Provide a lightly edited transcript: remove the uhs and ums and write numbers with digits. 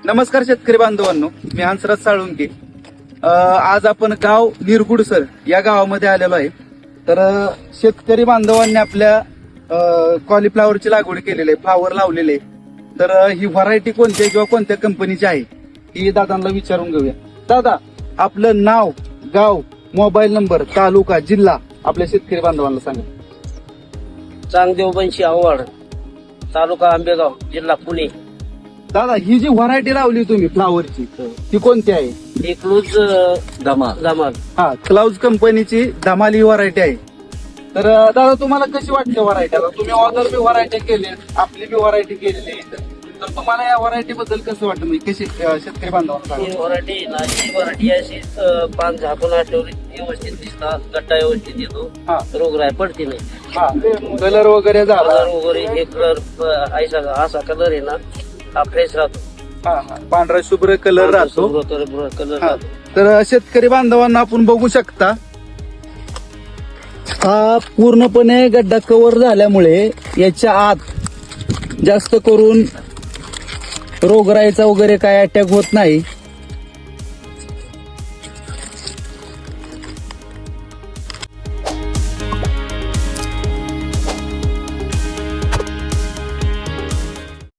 नमस्कार शेतकरी बांधवांनो, मी हंसराज साळुंके. आज आपण गाव निरगुडसर या गावामध्ये आलेलो आहे. तर शेतकरी बांधवांनी आपल्या कॉलीफ्लॉवरची लागवड केलेली आहे, फ्लावर लावलेले आहे. तर ही व्हरायटी कोणत्या किंवा कोणत्या कंपनीची आहे ही दादांना विचारून घेऊया. दादा, आपलं नाव, गाव, मोबाईल नंबर, तालुका, जिल्हा आपल्या शेतकरी बांधवांना सांगा. चांगदेव बनशी आव्हाड, तालुका आंबेगाव, जिल्हा पुणे. दादा, ही जी व्हरायटी लावली तुम्ही फ्लावरची ती कोणती आहे? ही क्लूज धमाल. हा, क्लाउज कंपनीची धमाल ही व्हरायटी आहे. तर दादा, तुम्हाला कशी वाटते व्हरायटी? तुम्ही ऑदर बी व्हरायटी केली, आपली बी व्हरायटी केलेली आहे. तर तुम्हाला या व्हरायटी बद्दल कसं वाटतं? म्हणजे कशी शेतकरी बांधवांना ही सांगा. व्हरायटी अशी पान झाकून आठवली व्यवस्थित दिसतात, गट्टा व्यवस्थित येतो, हा. रोगराई पडते नाही. हा, कलर वगैरे झाला. कलर वगैरे हे कलर असा कलर आहे ना, हा फ्रेश राहतो. हा, हा, पांढरा शुभ्र कलर राहतो. कलर हा. राहतो. तर शेतकरी बांधवांना आपण बघू शकता, हा पूर्णपणे गड्डा कव्हर झाल्यामुळे याच्या आत जास्त करून रोगराईचा वगैरे काय अटॅक होत नाही.